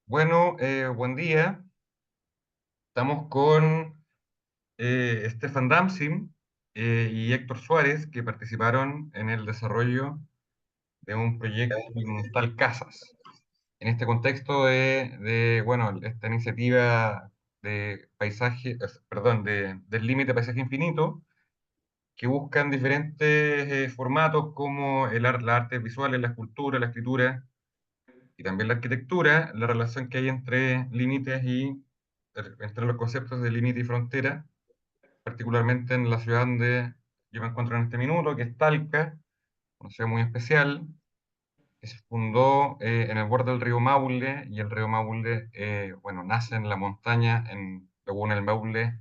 Bueno, buen día. Estamos con Stefan Damsim y Héctor Suárez, que participaron en el desarrollo de un proyecto Monumental Casas. En este contexto bueno, esta iniciativa de paisaje, perdón, del límite paisaje infinito, que buscan diferentes formatos como las artes visuales, la escultura, la escritura y también la arquitectura, la relación que hay entre límites y entre los conceptos de límite y frontera, particularmente en la ciudad donde yo me encuentro en este minuto, que es Talca, una ciudad muy especial, que se fundó en el borde del río Maule, y el río Maule, bueno, nace en la montaña, en Laguna del Maule,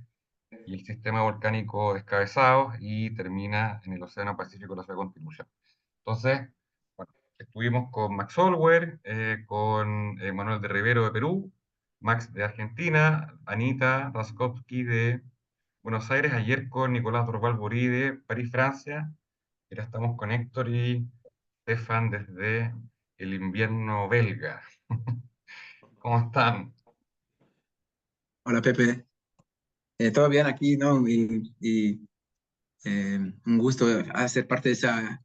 y el sistema volcánico Descabezados, y termina en el Océano Pacífico de la ciudad de Constitución. Entonces, bueno, estuvimos con Max Olwer, con Manuel de Rivero de Perú, Max de Argentina, Anita Raskowski de Buenos Aires, ayer con Nicolás Dorval Borí de París, Francia, y ahora estamos con Héctor y Stefan desde el invierno belga. ¿Cómo están? Hola Pepe. ¿Todo bien aquí, no? Un gusto hacer parte de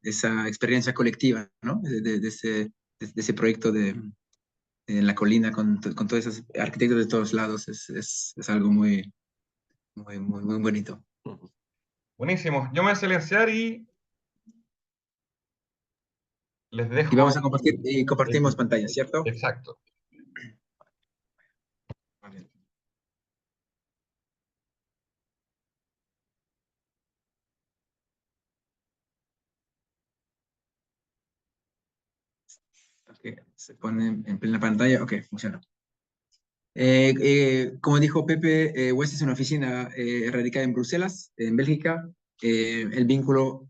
esa experiencia colectiva, ¿no? De ese proyecto en la colina con todos esos arquitectos de todos lados. Es algo muy bonito. Buenísimo. Yo me voy a silenciar y les Y dejo vamos a compartir, y compartimos el... pantalla, ¿cierto? Exacto. Muy bien. Ok, se pone en plena pantalla. Ok, funciona. Como dijo Pepe, West es una oficina radicada en Bruselas, en Bélgica. El vínculo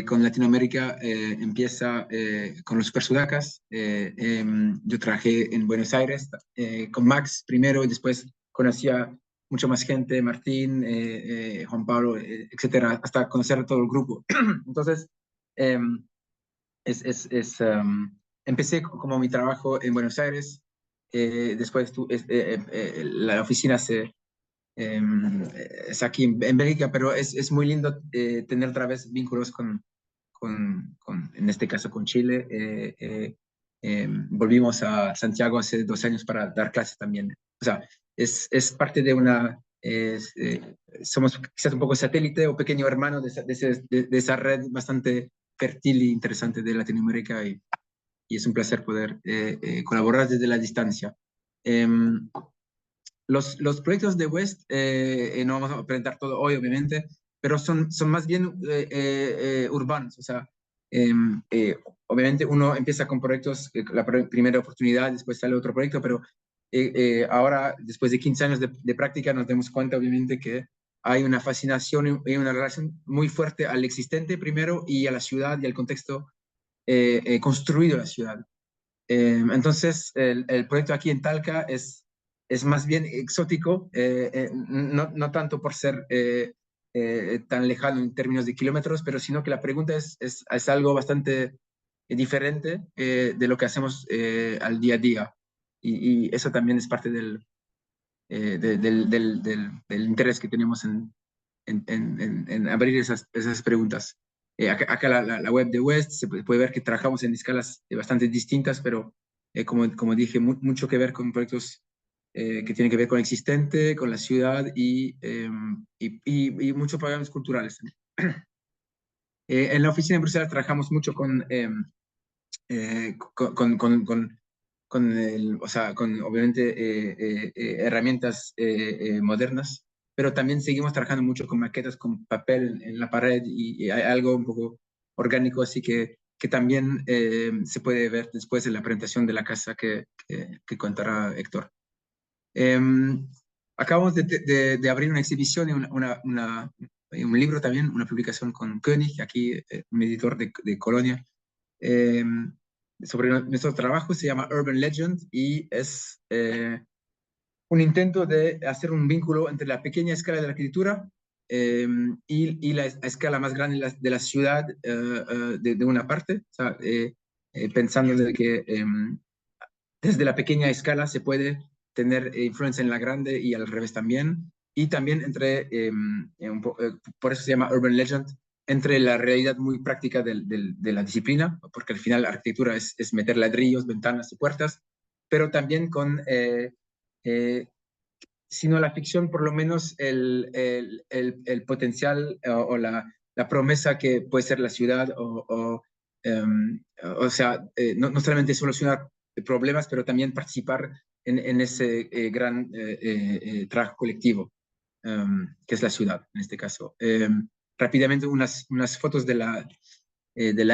con Latinoamérica empieza con los Super Sudacas. Yo trabajé en Buenos Aires con Max primero y después conocía mucha más gente, Martín, Juan Pablo, etcétera, hasta conocer a todo el grupo. Entonces, eh, empecé como mi trabajo en Buenos Aires. Después la oficina eh, es aquí en Bélgica, pero es muy lindo tener otra vez vínculos en este caso con Chile. Volvimos a Santiago hace 2 años para dar clases también. O sea, es parte de somos quizás un poco satélite o pequeño hermano de esa red bastante fértil e interesante de Latinoamérica, y es un placer poder colaborar desde la distancia. Em, los proyectos de West, no vamos a presentar todo hoy, obviamente, pero son más bien urbanos. O sea, obviamente uno empieza con proyectos, primera oportunidad, después sale otro proyecto, pero ahora, después de 15 años de práctica, nos damos cuenta, obviamente, que hay una fascinación y una relación muy fuerte al existente primero y a la ciudad y al contexto construido la ciudad. Entonces, el proyecto aquí en Talca es más bien exótico, no tanto por ser tan lejano en términos de kilómetros, pero sino que la pregunta es algo bastante diferente de lo que hacemos al día a día. Y eso también es parte del interés que tenemos en abrir esas preguntas. Acá la web de West se puede ver que trabajamos en escalas bastante distintas, pero como dije, mucho que ver con proyectos que tienen que ver con el existente, con la ciudad y muchos programas culturales también. En la oficina de Bruselas trabajamos mucho o sea, con obviamente herramientas modernas, pero también seguimos trabajando mucho con maquetas, con papel en la pared, y hay algo un poco orgánico, así que también se puede ver después de la presentación de la casa que contará Héctor. Acabamos de abrir una exhibición y un libro también, una publicación con König, aquí un editor de Colonia, eh, sobre nuestro trabajo. Se llama Urban Legend y es un intento de hacer un vínculo entre la pequeña escala de la arquitectura y la escala más grande de la ciudad, de una parte. O sea, pensando de que desde la pequeña escala se puede tener influencia en la grande y al revés también. Y también por eso se llama Urban Legend, entre la realidad muy práctica de la disciplina, porque al final la arquitectura es meter ladrillos, ventanas y puertas, pero también con, sino la ficción, por lo menos el potencial o la promesa que puede ser la ciudad, o sea, no solamente solucionar problemas, pero también participar en ese gran trabajo colectivo, que es la ciudad en este caso. Rápidamente, unas fotos de la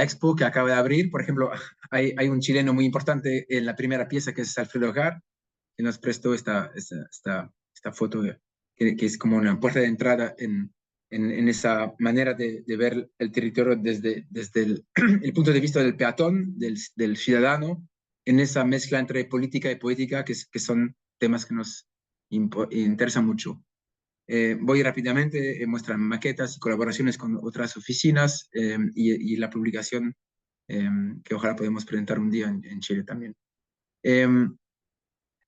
expo que acaba de abrir. Por ejemplo, hay un chileno muy importante en la primera pieza, que es Alfredo Gar, que nos prestó esta foto, que es como una puerta de entrada en esa manera de ver el territorio desde el punto de vista del peatón, del ciudadano, en esa mezcla entre política y poética, que son temas que nos interesan mucho. Voy rápidamente, muestran maquetas y colaboraciones con otras oficinas, y la publicación, que ojalá podamos presentar un día en Chile también.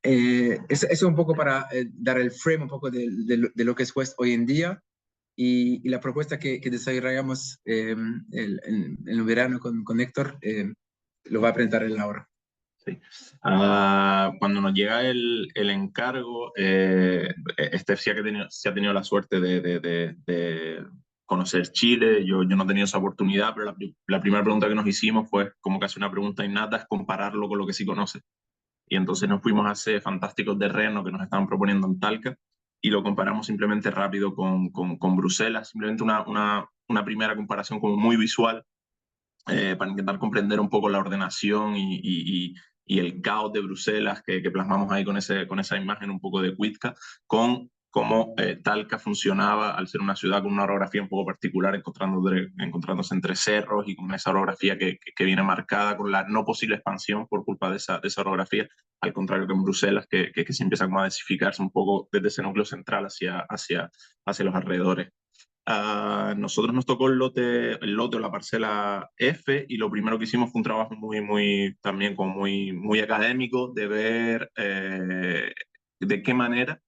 Eh, es un poco para dar el frame un poco de lo que es West hoy en día, y la propuesta que desarrollamos en el verano con Héctor, lo va a presentar él ahora. Sí. Cuando nos llega el encargo, sí ha tenido la suerte de conocer Chile. Yo no he tenido esa oportunidad, pero la primera pregunta que nos hicimos fue, como casi una pregunta innata, es compararlo con lo que sí conoce. Y entonces nos fuimos a ese fantástico terreno que nos estaban proponiendo en Talca y lo comparamos simplemente rápido con Bruselas, simplemente una primera comparación como muy visual, para intentar comprender un poco la ordenación y el caos de Bruselas que plasmamos ahí con esa imagen un poco de Cuitca, con cómo Talca funcionaba al ser una ciudad con una orografía un poco particular, encontrándose entre cerros y con esa orografía que viene marcada con la no posible expansión por culpa de esa orografía, al contrario que en Bruselas, que se empieza como a desificarse un poco desde ese núcleo central hacia los alrededores. A nosotros nos tocó el lote o la parcela F, y lo primero que hicimos fue un trabajo también como muy académico de ver de qué manera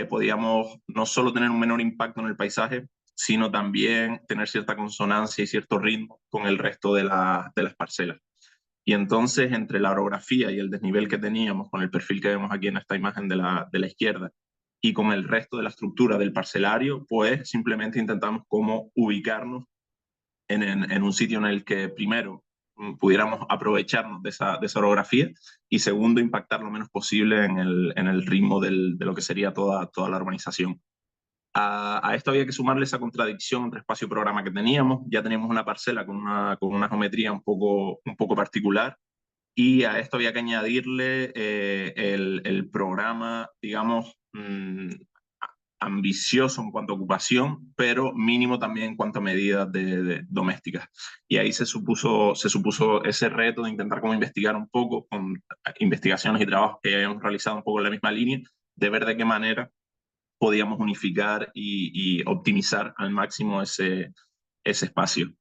podíamos no solo tener un menor impacto en el paisaje, sino también tener cierta consonancia y cierto ritmo con el resto de las parcelas. Y entonces, entre la orografía y el desnivel que teníamos, con el perfil que vemos aquí en esta imagen de la izquierda, y con el resto de la estructura del parcelario, pues simplemente intentamos cómo ubicarnos en un sitio en el que, primero, pudiéramos aprovecharnos de esa orografía, y segundo, impactar lo menos posible en el ritmo de lo que sería toda la urbanización. A esto había que sumarle esa contradicción entre espacio y programa que teníamos. Ya teníamos una parcela con una geometría un poco particular, y a esto había que añadirle el programa, digamos, ambicioso en cuanto a ocupación, pero mínimo también en cuanto a medidas domésticas. Y ahí se supuso ese reto de intentar como investigar un poco, con investigaciones y trabajos que ya habíamos realizado un poco en la misma línea, de ver de qué manera podíamos unificar y optimizar al máximo ese espacio.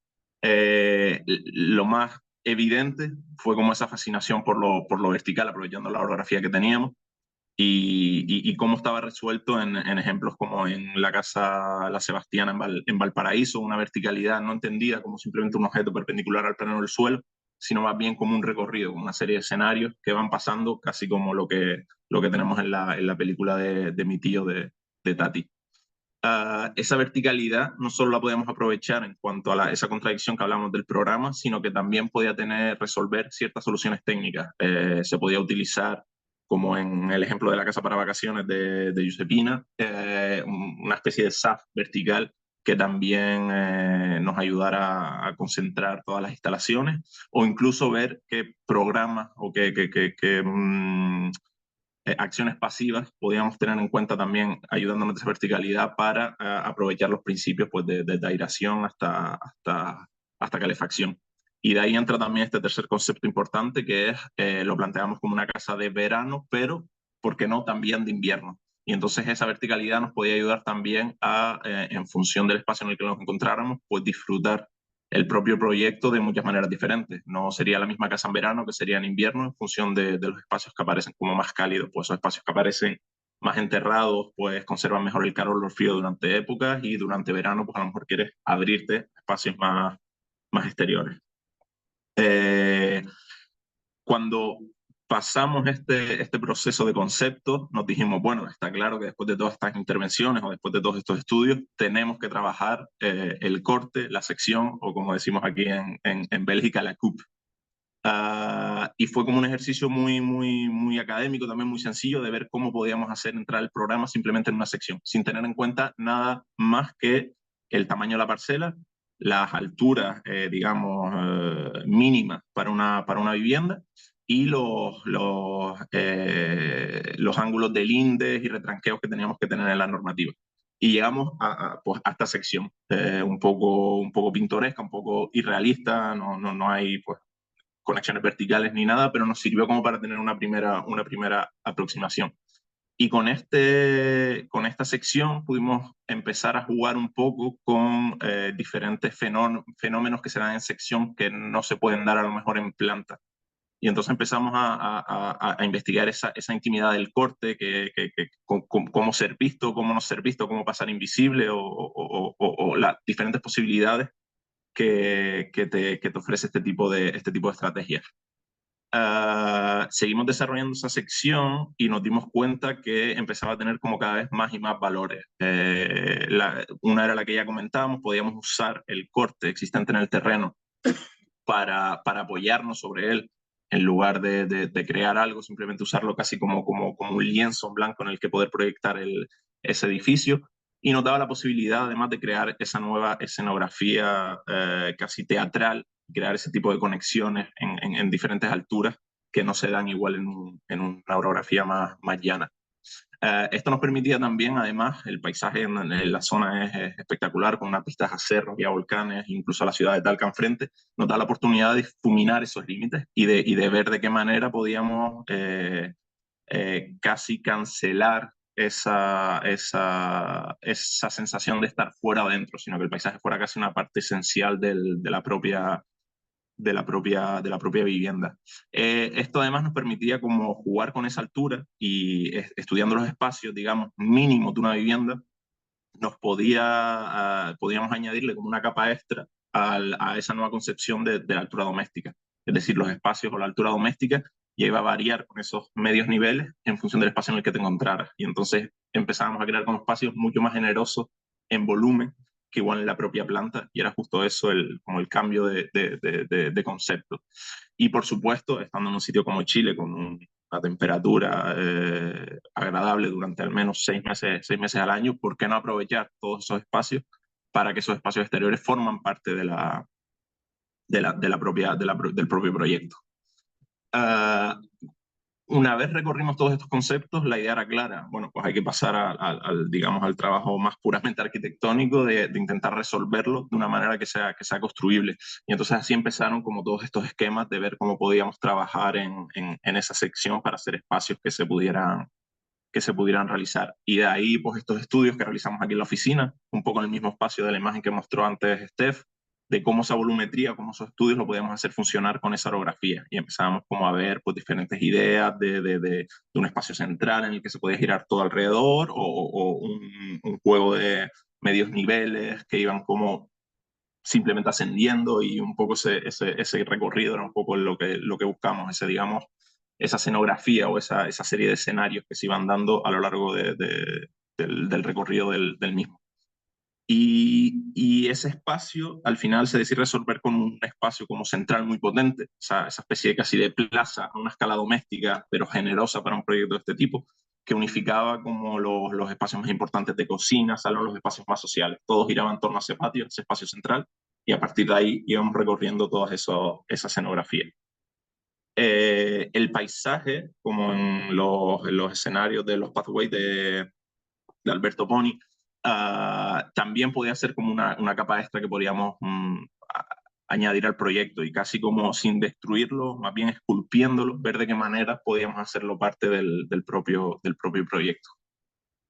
Lo más evidente fue como esa fascinación por lo vertical, aprovechando la orografía que teníamos, y cómo estaba resuelto en ejemplos como en la Casa La Sebastiana en Valparaíso, una verticalidad no entendida como simplemente un objeto perpendicular al plano del suelo, sino más bien como un recorrido, como una serie de escenarios que van pasando, casi como lo que tenemos en la película de Mi tío, de Tati. Esa verticalidad no solo la podíamos aprovechar en cuanto a esa contradicción que hablamos del programa, sino que también podía resolver ciertas soluciones técnicas. Se podía utilizar, como en el ejemplo de la casa para vacaciones de Giuseppina, una especie de SAF vertical que también nos ayudara a concentrar todas las instalaciones, o incluso ver qué programas o acciones pasivas podíamos tener en cuenta también, ayudándonos de esa verticalidad para aprovechar los principios, pues, desde aireación hasta calefacción. Y de ahí entra también este tercer concepto importante, que es, lo planteamos como una casa de verano, pero, ¿por qué no?, también de invierno. Y entonces esa verticalidad nos podía ayudar también en función del espacio en el que nos encontráramos, pues disfrutar el propio proyecto de muchas maneras diferentes. No sería la misma casa en verano que sería en invierno, en función de los espacios que aparecen como más cálidos. Pues esos espacios que aparecen más enterrados, pues conservan mejor el calor o el frío durante épocas, y durante verano, pues a lo mejor quieres abrirte a espacios más exteriores. Cuando pasamos este proceso de concepto, nos dijimos, bueno, está claro que después de todas estas intervenciones o después de todos estos estudios, tenemos que trabajar el corte, la sección, o como decimos aquí en Bélgica, la coupe. Y fue como un ejercicio muy académico, también muy sencillo, de ver cómo podíamos hacer entrar el programa simplemente en una sección, sin tener en cuenta nada más que el tamaño de la parcela, las alturas, digamos, mínimas para una vivienda, y los ángulos de lindes y retranqueos que teníamos que tener en la normativa. Y llegamos pues, a esta sección, un poco pintoresca, un poco irrealista, no hay pues, conexiones verticales ni nada, pero nos sirvió como para tener una primera aproximación. Y con esta sección pudimos empezar a jugar un poco con diferentes fenómenos que se dan en sección que no se pueden dar a lo mejor en planta. Y entonces empezamos a investigar esa intimidad del corte, cómo ser visto, cómo no ser visto, cómo pasar invisible, o las diferentes posibilidades que te ofrece este tipo de estrategias. Seguimos desarrollando esa sección y nos dimos cuenta que empezaba a tener como cada vez más y más valores. Una era la que ya comentábamos: podíamos usar el corte existente en el terreno para apoyarnos sobre él, en lugar de crear algo, simplemente usarlo casi como un lienzo en blanco en el que poder proyectar ese edificio. Y nos daba la posibilidad, además, de crear esa nueva escenografía casi teatral, crear ese tipo de conexiones en diferentes alturas que no se dan igual en una orografía más llana. Esto nos permitía también, además, el paisaje en la zona es espectacular, con unas vistas a cerros y a volcanes, incluso a la ciudad de Talca enfrente. Nos da la oportunidad de difuminar esos límites y de ver de qué manera podíamos casi cancelar esa sensación de estar fuera o dentro, sino que el paisaje fuera casi una parte esencial de la propia vivienda. Esto además nos permitía como jugar con esa altura, y estudiando los espacios, digamos, mínimos de una vivienda, podíamos añadirle como una capa extra a esa nueva concepción de la altura doméstica. Es decir, los espacios o la altura doméstica ya iba a variar con esos medios niveles en función del espacio en el que te encontraras. Y entonces empezábamos a crear con espacios mucho más generosos en volumen que igual en la propia planta, y era justo eso como el cambio de concepto. Y por supuesto, estando en un sitio como Chile, con una temperatura agradable durante al menos 6 meses al año, ¿por qué no aprovechar todos esos espacios para que esos espacios exteriores forman parte del propio proyecto? Una vez recorrimos todos estos conceptos, la idea era clara. Bueno, pues hay que pasar digamos, al trabajo más puramente arquitectónico, de intentar resolverlo de una manera que sea construible. Y entonces así empezaron como todos estos esquemas de ver cómo podíamos trabajar en esa sección para hacer espacios que se pudieran realizar. Y de ahí, pues, estos estudios que realizamos aquí en la oficina, un poco en el mismo espacio de la imagen que mostró antes Steph, de cómo esa volumetría, cómo esos estudios lo podíamos hacer funcionar con esa orografía. Y empezamos como a ver pues, diferentes ideas de un espacio central en el que se podía girar todo alrededor, o un juego de medios niveles que iban como simplemente ascendiendo, y un poco ese recorrido era un poco lo que buscamos, digamos, esa escenografía o esa serie de escenarios que se iban dando a lo largo del recorrido del mismo. Y ese espacio al final se decide resolver con un espacio como central muy potente, esa especie de casi de plaza a una escala doméstica, pero generosa para un proyecto de este tipo, que unificaba como los espacios más importantes de cocina, salón, los espacios más sociales. Todos giraban en torno a ese patio, ese espacio central, y a partir de ahí íbamos recorriendo toda esa escenografía. El paisaje, como en los escenarios de los Pathways de Alberto Poni, también podía ser como una capa extra que podríamos añadir al proyecto, y casi como sin destruirlo, más bien esculpiéndolo, ver de qué manera podíamos hacerlo parte del propio proyecto.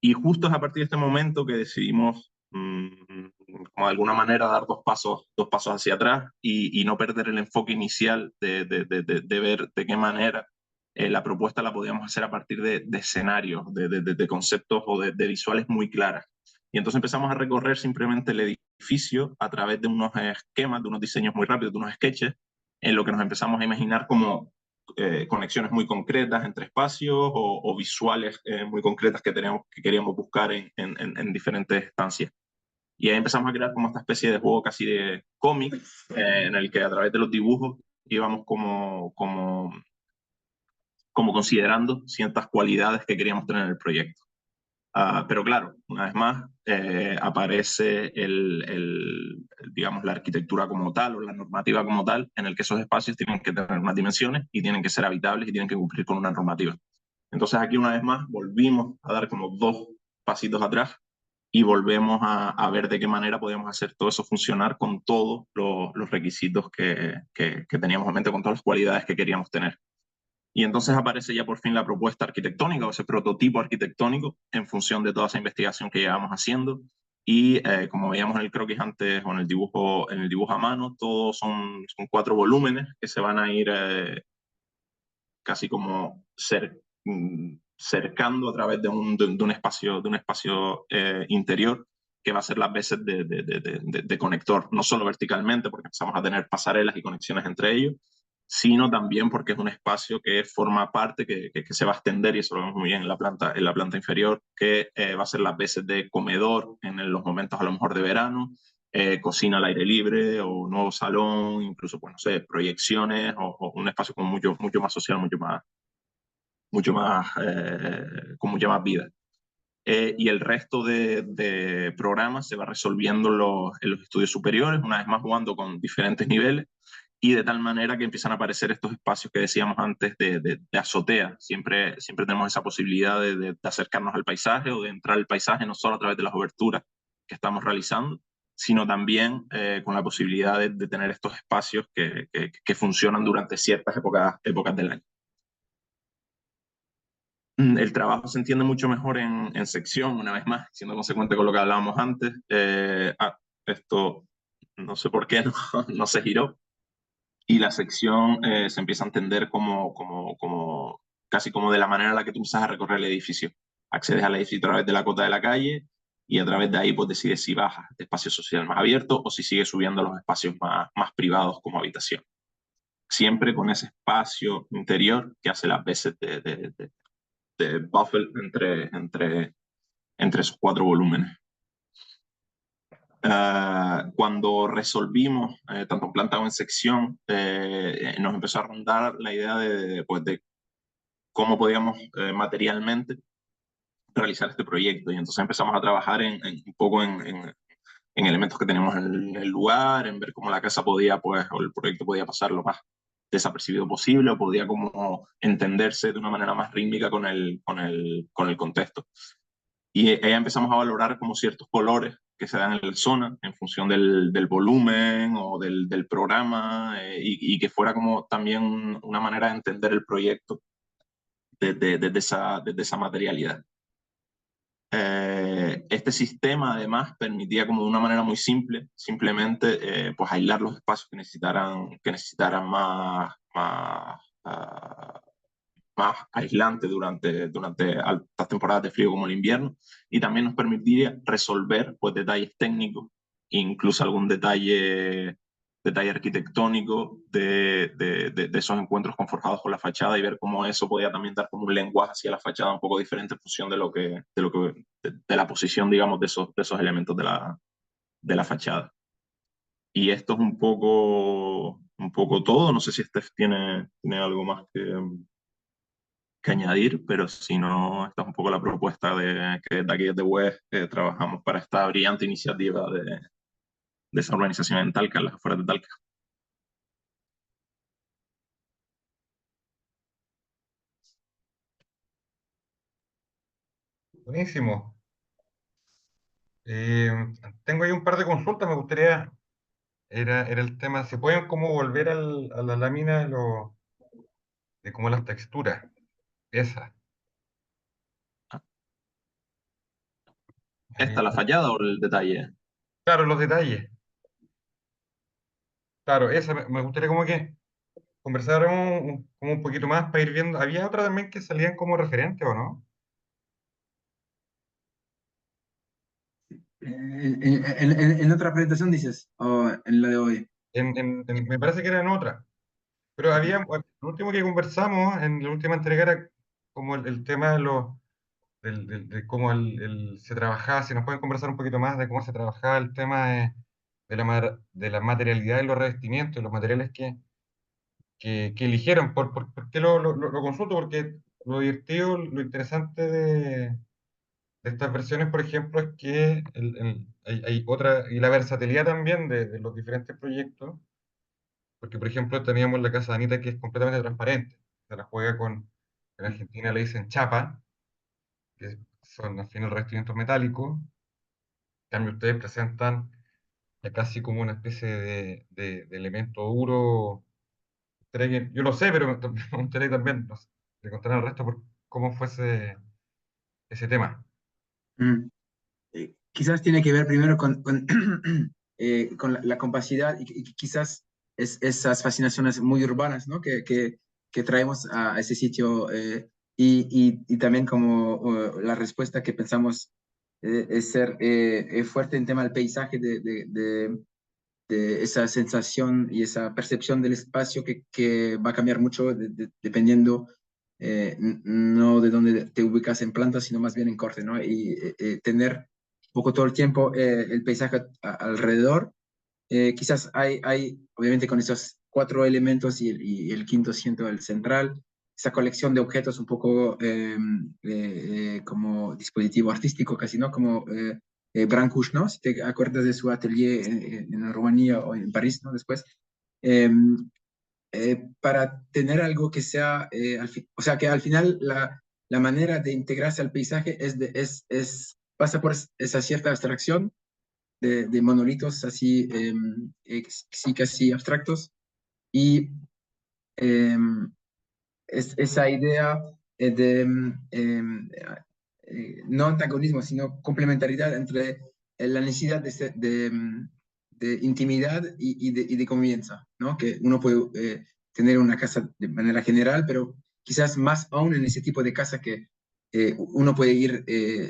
Y justo es a partir de este momento que decidimos como de alguna manera dar dos pasos hacia atrás y no perder el enfoque inicial de ver de qué manera la propuesta la podíamos hacer a partir de escenarios, de conceptos o de visuales muy claras. Y entonces empezamos a recorrer simplemente el edificio a través de unos esquemas, de unos diseños muy rápidos, de unos sketches, en lo que nos empezamos a imaginar como conexiones muy concretas entre espacios o visuales muy concretas que queríamos buscar en diferentes estancias. Y ahí empezamos a crear como esta especie de juego casi de cómic, en el que a través de los dibujos íbamos como considerando ciertas cualidades que queríamos tener en el proyecto. Pero claro, una vez más, aparece digamos, la arquitectura como tal o la normativa como tal, en el que esos espacios tienen que tener unas dimensiones y tienen que ser habitables y tienen que cumplir con una normativa. Entonces aquí una vez más volvimos a dar como dos pasitos atrás y volvemos a ver de qué manera podíamos hacer todo eso funcionar con todos los requisitos que teníamos en mente, con todas las cualidades que queríamos tener. Y entonces aparece ya por fin la propuesta arquitectónica o ese prototipo arquitectónico en función de toda esa investigación que llevamos haciendo. Y como veíamos en el croquis antes o en el dibujo a mano, todos son 4 volúmenes que se van a ir casi como cercando a través de un espacio interior que va a ser las veces de conector, no solo verticalmente, porque empezamos a tener pasarelas y conexiones entre ellos, sino también porque es un espacio que forma parte, que se va a extender, y eso lo vemos muy bien en la planta inferior, que va a ser las veces de comedor en los momentos a lo mejor de verano, cocina al aire libre o nuevo salón, incluso, pues no sé, proyecciones o un espacio con mucho más social, con mucha más vida. Y el resto de programas se va resolviendo en los estudios superiores, una vez más jugando con diferentes niveles, y de tal manera que empiezan a aparecer estos espacios que decíamos antes de azotea. Siempre tenemos esa posibilidad de acercarnos al paisaje o de entrar al paisaje, no solo a través de las oberturas que estamos realizando, sino también con la posibilidad de tener estos espacios que funcionan durante ciertas épocas del año. El trabajo se entiende mucho mejor en sección, una vez más, siendo consecuente con lo que hablábamos antes. Esto no sé por qué no se giró, y la sección se empieza a entender casi como de la manera en la que tú empiezas a recorrer el edificio. Accedes al edificio a través de la cota de la calle y a través de ahí pues decides si bajas de espacio social más abierto o si sigues subiendo a los espacios más privados como habitación. Siempre con ese espacio interior que hace las veces de buffer entre esos 4 volúmenes. Cuando resolvimos, tanto en planta como en sección, nos empezó a rondar la idea pues, de cómo podíamos materialmente realizar este proyecto. Y entonces empezamos a trabajar un poco en elementos que tenemos en el lugar, en ver cómo la casa podía, pues, o el proyecto podía pasar lo más desapercibido posible, o podía como entenderse de una manera más rítmica con el contexto. Y ahí empezamos a valorar como ciertos colores que se dan en la zona en función del volumen o del programa, y que fuera como también una manera de entender el proyecto desde esa materialidad. Este sistema además permitía como de una manera muy simple, simplemente pues aislar los espacios que necesitaran más aislante durante altas temporadas de frío como el invierno, y también nos permitiría resolver pues detalles técnicos, incluso algún detalle arquitectónico de esos encuentros conforjados con la fachada, y ver cómo eso podía también dar como un lenguaje hacia la fachada un poco diferente en función de la posición, digamos, de esos elementos de la fachada. Y esto es un poco todo. No sé si Steph tiene algo más que añadir, pero si no, esta es un poco la propuesta que desde aquí, desde Web, trabajamos para esta brillante iniciativa de esa organización en Talca, en las afueras de Talca. Buenísimo. Eh, Tengo ahí un par de consultas, me gustaría, era el tema, ¿se pueden cómo volver a la lámina de cómo las texturas? Esa. ¿Esta, la fachada o el detalle? Claro, los detalles. Claro, esa me gustaría como que conversáramos como un poquito más para ir viendo. Había otra también que salían como referente, ¿o no? En otra presentación dices, o en la de hoy. Me parece que era en otra. Pero había, bueno, lo último que conversamos en la última entrega era como el tema de de cómo se trabajaba, si nos pueden conversar un poquito más de cómo se trabajaba el tema de la materialidad de los revestimientos, y los materiales que eligieron. ¿Por qué lo consulto? Porque lo divertido, lo interesante de estas versiones, por ejemplo, es que hay otra, y la versatilidad también de los diferentes proyectos, porque, por ejemplo, teníamos la casa de Anita que es completamente transparente, se la juega en Argentina le dicen chapa, que son al final revestimientos metálicos. En cambio, ustedes presentan ya casi como una especie de elemento duro. Yo lo sé, pero me gustaría también, no sé, de contar al resto por cómo fue ese tema. Mm. Quizás tiene que ver primero con la capacidad y quizás esas fascinaciones muy urbanas, ¿no? Que traemos a ese sitio y también como la respuesta que pensamos es ser fuerte en tema del paisaje, de esa sensación y esa percepción del espacio que va a cambiar mucho dependiendo no de dónde te ubicas en planta, sino más bien en corte, ¿no? Y tener un poco todo el tiempo el paisaje alrededor. Quizás obviamente con esos cuatro elementos y el quinto siento el central, esa colección de objetos un poco como dispositivo artístico casi, ¿no? Como Brancusi, ¿no? Si te acuerdas de su atelier en Rumanía o en París, ¿no? Después. Eh, para tener algo que sea, o sea, que al final la manera de integrarse al paisaje pasa por esa cierta abstracción de monolitos así, sí, casi abstractos, y eh, esa idea no antagonismo, sino complementariedad entre la necesidad de intimidad y de convivencia, ¿no? Que uno puede tener una casa de manera general, pero quizás más aún en ese tipo de casa que uno puede ir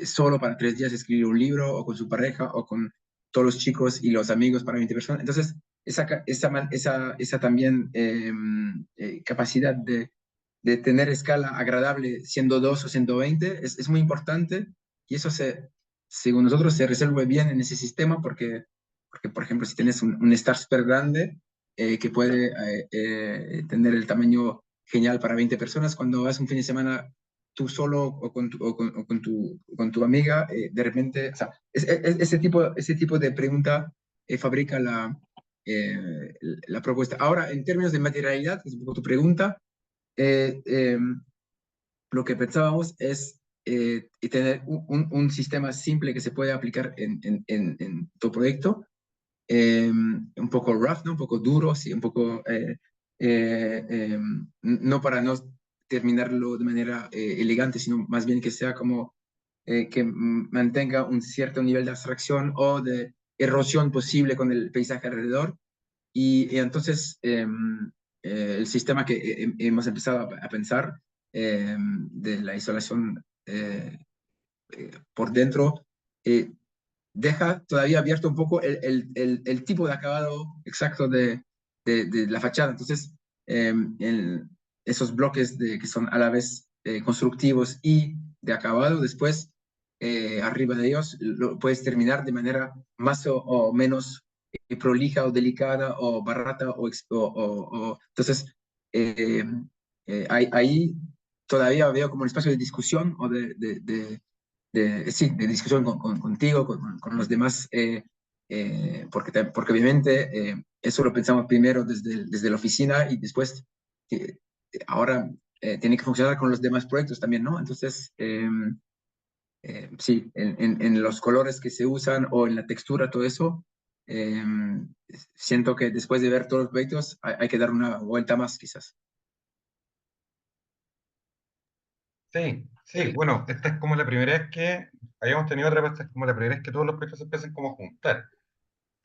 solo para 3 días a escribir un libro, o con su pareja, o con todos los chicos y los amigos para 20 personas. Entonces, esa también capacidad de tener escala agradable siendo 2 o 120 es muy importante, y eso según nosotros se resuelve bien en ese sistema porque por ejemplo, si tienes un star super grande que puede tener el tamaño genial para 20 personas, cuando vas un fin de semana tú solo o con tu amiga, de repente, o sea, ese tipo de pregunta fabrica la propuesta. Ahora, en términos de materialidad, que es un poco tu pregunta, eh, eh, lo que pensábamos es tener un sistema simple que se puede aplicar en tu proyecto, un poco rough, ¿no? Un poco duro, sí, un poco, no para no terminarlo de manera elegante, sino más bien que sea como que mantenga un cierto nivel de abstracción o de erosión posible con el paisaje alrededor. Y entonces el sistema que hemos empezado a pensar de la isolación por dentro eh, deja todavía abierto un poco el tipo de acabado exacto de la fachada. Entonces, esos bloques que son a la vez constructivos y de acabado, después, arriba de ellos, lo puedes terminar de manera más o menos prolija o delicada o barata entonces, eh, ahí todavía veo como un espacio de discusión o sí, de discusión contigo, con los demás, porque obviamente eso lo pensamos primero desde la oficina y después eh, ahora tiene que funcionar con los demás proyectos también, ¿no? Entonces, sí, en los colores que se usan o en la textura, todo eso, eh, siento que después de ver todos los proyectos hay que dar una vuelta más quizás. Sí, Sí, bueno, esta es como la primera vez que habíamos tenido otra, pero esta es como la primera vez que todos los proyectos se empiezan como a juntar.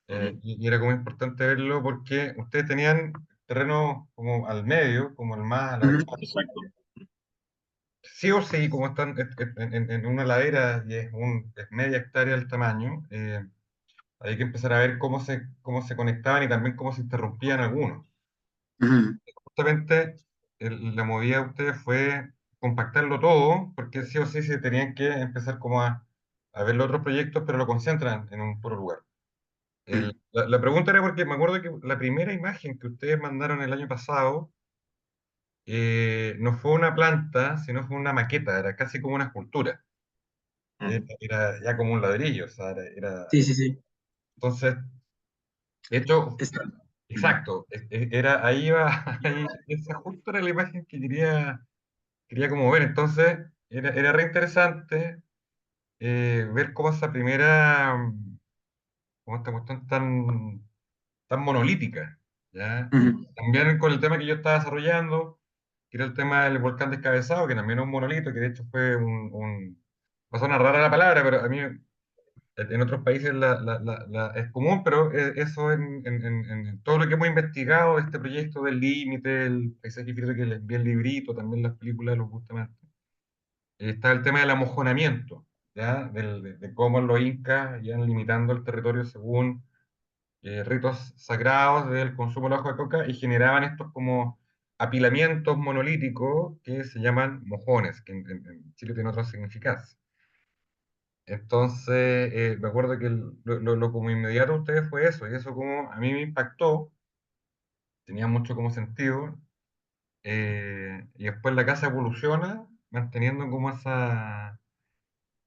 Ujú. Y era como importante verlo porque ustedes tenían terreno como al medio, como el más Ujú, alargado. Exacto. Sí o sí, como están en una ladera y es media hectárea el tamaño, hay que empezar a ver cómo se conectaban y también cómo se interrumpían algunos. ujú, Justamente la movida de ustedes fue compactarlo todo, porque sí o sí se tenían que empezar como a ver los otros proyectos, pero lo concentran en un puro lugar. ujú, La pregunta era porque me acuerdo que la primera imagen que ustedes mandaron el año pasado no fue una planta, sino fue una maqueta, era casi como una escultura. Ujú. Era ya como un ladrillo, o sea, sí, sí, sí. entonces, de hecho, Está. Ujú, exacto, era, ahí iba, ahí, esa justo era la imagen que quería como ver, entonces, era re interesante ver cómo esa primera, como esta cuestión tan monolítica, ¿ya? ujú, También con el tema que yo estaba desarrollando, que era el tema del volcán descabezado, que también es un monolito, que de hecho fue va a sonar rara la palabra, pero a mí en otros países es común, pero eso en todo lo que hemos investigado, este proyecto del límite, el paisaje infinito que les envié el librito, también las películas, los justamente, está el tema del amojonamiento, ¿ya? De cómo los incas iban limitando el territorio según ritos sagrados del consumo del ajo de coca y generaban estos como apilamientos monolíticos que se llaman mojones, que en Chile tiene otros significados. Entonces, me acuerdo que lo como inmediato a ustedes fue eso, y eso como a mí me impactó, tenía mucho como sentido, y después la casa evoluciona manteniendo como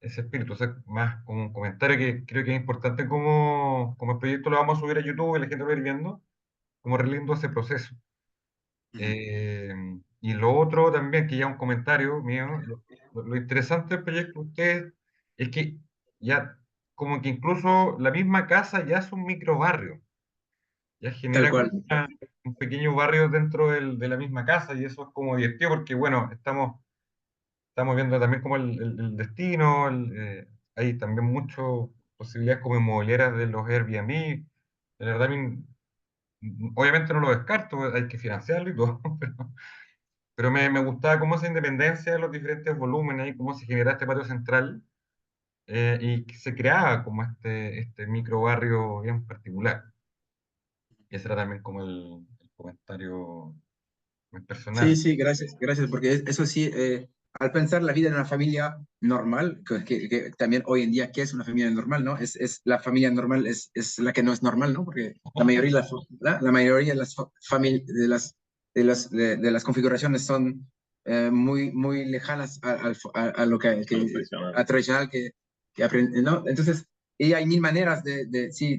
ese espíritu, o sea, más como un comentario que creo que es importante como el proyecto lo vamos a subir a YouTube y la gente lo va a ir viendo, como re lindo ese proceso. ujú. Y lo otro también, que ya un comentario mío, lo interesante del proyecto de ustedes es que ya como que incluso la misma casa ya es un micro barrio, ya Tal genera como cual. un pequeño barrio dentro de la misma casa y eso es como divertido porque bueno, estamos viendo también como el destino, hay también muchas posibilidades como inmobiliarias de los Airbnb, de verdad, obviamente no lo descarto, hay que financiarlo y todo, pero me gustaba cómo esa independencia de los diferentes volúmenes y cómo se generaba este patio central y que se creaba como este micro barrio bien particular. Y ese era también como el comentario más Sí, personal. sí, gracias, gracias, porque eso sí, al pensar la vida en una familia normal, que también hoy en día, ¿qué es una familia normal, no? La familia normal es la que no es normal, ¿no? Porque la mayoría de de las configuraciones son muy, muy lejanas a lo A lo tradicional. a tradicional que aprende, ¿no? Entonces, y hay mil maneras sí,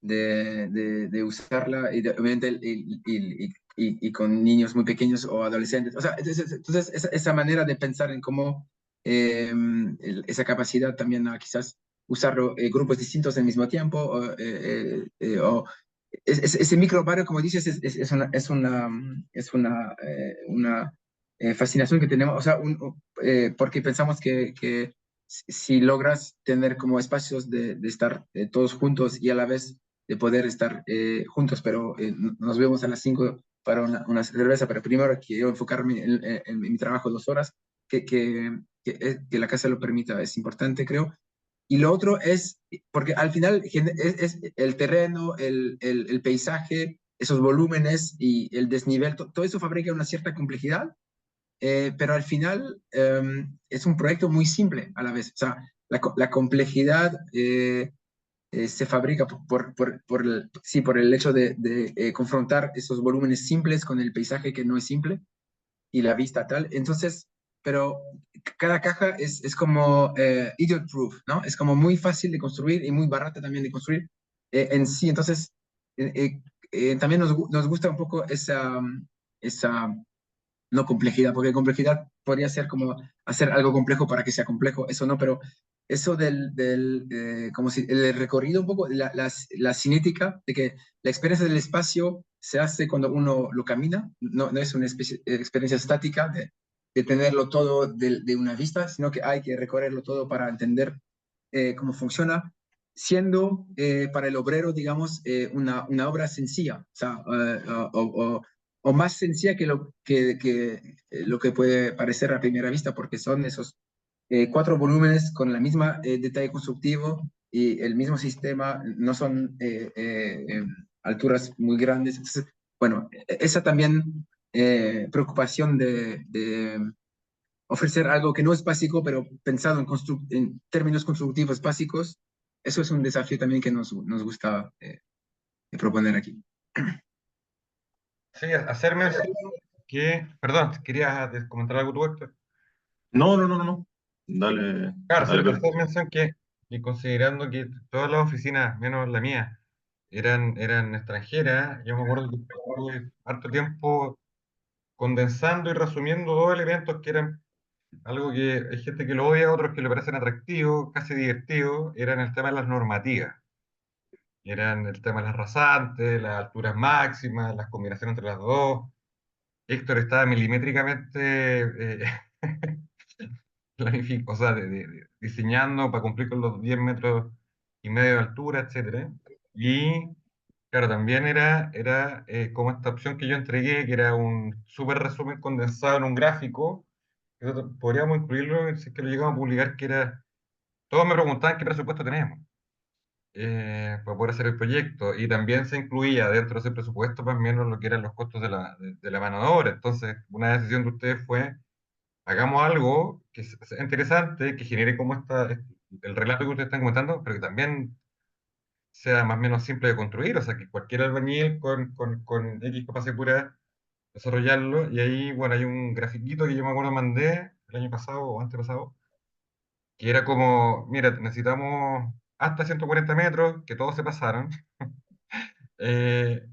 de usarla y obviamente y con niños muy pequeños o adolescentes. O sea, entonces esa manera de pensar en cómo esa capacidad también a quizás usarlo grupos distintos al mismo tiempo o ese micro barrio, como dices, una fascinación que tenemos, o sea, porque pensamos que si logras tener como espacios de estar todos juntos y a la vez de poder estar juntos, pero nos vemos a las 5 para una cerveza, pero primero quiero enfocarme en mi trabajo 2 horas, que la casa lo permita, es importante, creo. Y lo otro es, porque al final es el terreno, el paisaje, esos volúmenes y el desnivel, todo eso fabrica una cierta complejidad, pero al final es un proyecto muy simple a la vez. O sea, la complejidad se fabrica sí, por el hecho de confrontar esos volúmenes simples con el paisaje que no es simple y la vista tal. Entonces, pero cada caja es como idiot proof, ¿no? Es como muy fácil de construir y muy barata también de construir en sí. Entonces, eh, también nos gusta un poco esa no complejidad, porque complejidad podría ser como hacer algo complejo para que sea complejo, eso no, pero eso como si el recorrido un poco, la cinética, de que la experiencia del espacio se hace cuando uno lo camina, no es una experiencia estática de tenerlo todo de una vista, sino que hay que recorrerlo todo para entender cómo funciona, siendo para el obrero, digamos, una obra sencilla, o sea, o más sencilla que lo que puede parecer a primera vista, porque son esos 4 volúmenes con la misma detalle constructivo y el mismo sistema, no son alturas muy grandes. Entonces, bueno, esa también preocupación de ofrecer algo que no es básico, pero pensado en términos constructivos básicos, eso es un desafío también que nos gusta proponer aquí. Sí, hacer mención que, perdón, querías comentar algo tú, Héctor. No, no, no, no, no. Dale, Claro, dale, Pedro. hacer mención que considerando que todas las oficinas, menos la mía, eran extranjeras, yo me acuerdo que estuve harto tiempo condensando y resumiendo dos elementos que eran algo que hay gente que lo odia, otros que le parecen atractivos, casi divertidos, eran el tema de las normativas. Eran el tema de las rasantes, las alturas máximas, las combinaciones entre las dos. Héctor estaba milimétricamente o sea, diseñando para cumplir con los 10 metros y medio de altura, etcétera. Y claro, también era como esta opción que yo entregué, que era un súper resumen condensado en un gráfico. Eso podríamos incluirlo si es que lo llegamos a publicar, que era, todos me preguntaban qué presupuesto tenemos para poder hacer el proyecto. Y también se incluía dentro de ese presupuesto más o menos lo que eran los costos de la mano de obra. Entonces, una decisión de ustedes fue hagamos algo que sea interesante, que genere como el relato que ustedes están comentando, pero que también sea más o menos simple de construir, o sea, que cualquier albañil con X capacidad pura desarrollarlo, y ahí, bueno, hay un grafiquito que yo me acuerdo mandé el año pasado o antepasado, que era como, mira, necesitamos hasta 140 metros, que todos se pasaron,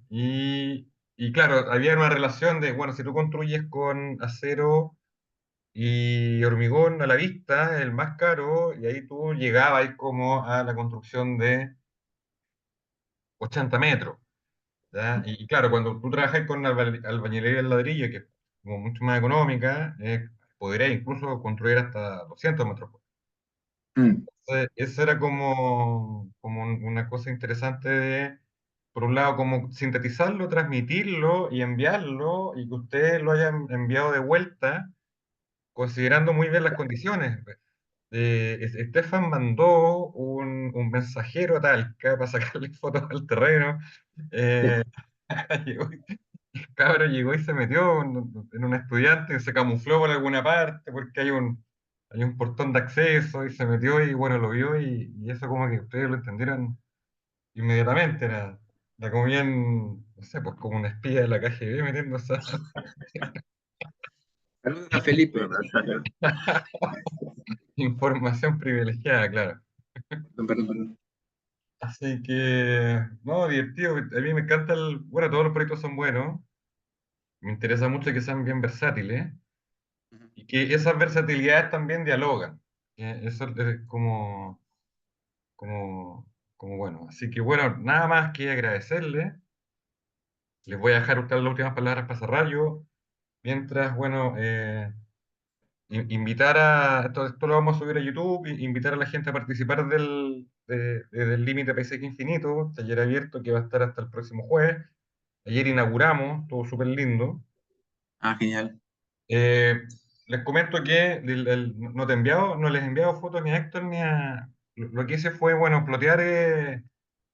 y claro, había una relación de, bueno, si tú construyes con acero y hormigón a la vista, el más caro, y ahí tú llegabas ahí como a la construcción de 80 metros, ¿ya? Y claro, cuando tú trabajas con albañilería del ladrillo, que es como mucho más económica, podrías incluso construir hasta 200 metros. Mm. Entonces, eso era como una cosa interesante de, por un lado, como sintetizarlo, transmitirlo y enviarlo, y que ustedes lo hayan enviado de vuelta, considerando muy bien las condiciones. Estefan mandó un mensajero a Talca para sacarle fotos al terreno. Eh, llegó- el cabro llegó y se metió en un estudiante, se camufló por alguna parte porque hay un portón de acceso y se metió y bueno, lo vio y eso como que ustedes lo entendieron inmediatamente. Era como bien, no sé, pues como un espía de la KGB metiéndose a Saludos a Felipe. información privilegiada, claro. Perdón, perdón, perdón. Así que, no, divertido. A mí me encanta bueno, todos los proyectos son buenos. Me interesa mucho que sean bien versátiles y que esas versatilidades también dialogan. Eso es como bueno. Así que bueno, nada más que agradecerles. Les voy a dejar ustedes las últimas palabras para cerrar yo. Mientras, bueno, invitar esto lo vamos a subir a YouTube, invitar a la gente a participar del Límite Paisaje Infinito, taller abierto que va a estar hasta el próximo jueves. Ayer inauguramos, estuvo súper lindo. Ah, genial. Eh, Les comento que no no les he enviado fotos ni a Héctor ni a... Lo que hice fue, bueno, plotear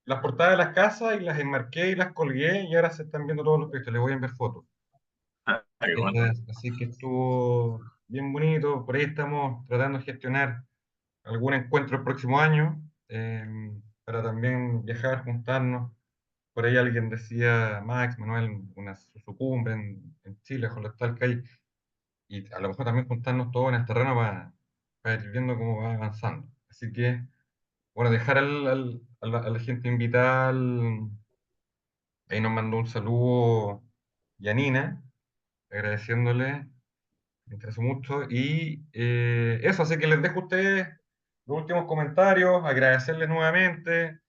las portadas de las casas y las enmarqué y las colgué y ahora se están viendo todos los proyectos. Les voy a enviar fotos. Ah, qué bueno. Así que estuvo bien bonito. Por ahí estamos tratando de gestionar algún encuentro el próximo año para también viajar, juntarnos. Por ahí alguien decía, Max, Manuel, su cumbre en Chile, con los tal que hay, y a lo mejor también juntarnos todos en el terreno para ir viendo cómo va avanzando. Así que, bueno, dejar a la gente invitada, ahí nos mandó un saludo Yanina, agradeciéndole, me interesó mucho, y eso, así que les dejo a ustedes los últimos comentarios, agradecerles nuevamente,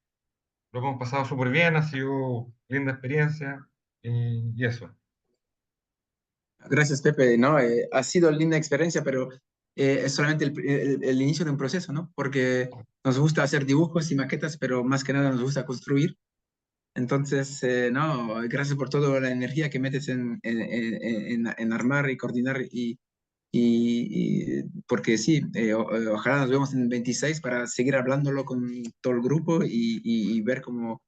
lo hemos pasado súper bien, ha sido linda experiencia, y eso. Gracias, Pepe. ¿No? Ha sido linda experiencia, pero es solamente el inicio de un proceso, ¿no? Porque nos gusta hacer dibujos y maquetas, pero más que nada nos gusta construir. Entonces, no, gracias por toda la energía que metes en armar y coordinar porque sí, ojalá nos vemos en 26 para seguir hablándolo con todo el grupo y ver cómo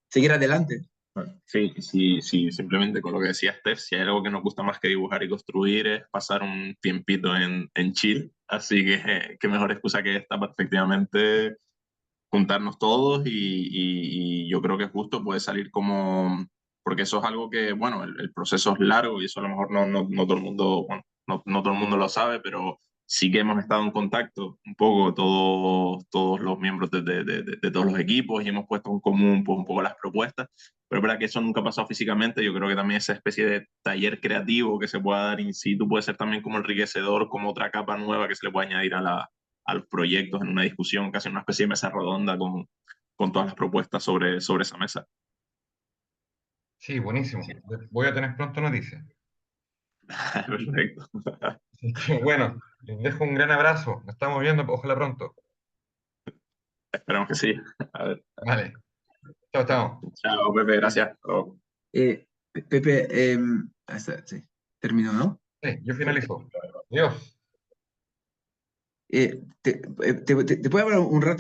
seguir adelante. Sí, sí, sí, simplemente con lo que decía Steph, si hay algo que nos gusta más que dibujar y construir es pasar un tiempito en Chile, así que qué mejor excusa que esta para efectivamente juntarnos todos y yo creo que justo puede salir como, porque eso es algo que, bueno, el proceso es largo y eso a lo mejor no todo el mundo, bueno, no todo el mundo lo sabe, pero sí que hemos estado en contacto un poco todos los miembros de todos los equipos y hemos puesto en común pues, un poco las propuestas, pero es verdad que eso nunca ha pasado físicamente, yo creo que también esa especie de taller creativo que se pueda dar in situ puede ser también como enriquecedor, como otra capa nueva que se le puede añadir a los proyectos en una discusión, casi una especie de mesa redonda con todas las propuestas sobre esa mesa. Sí, buenísimo. Voy a tener pronto noticias. Perfecto. Así que, bueno, les dejo un gran abrazo. Nos estamos viendo, ojalá pronto. Esperamos que sí. A ver. Vale. Chao, chao. Chao, Pepe, gracias. Pepe, sí, terminó, ¿no? Sí, yo finalizo. Adiós. ¿Te puedo hablar un rato?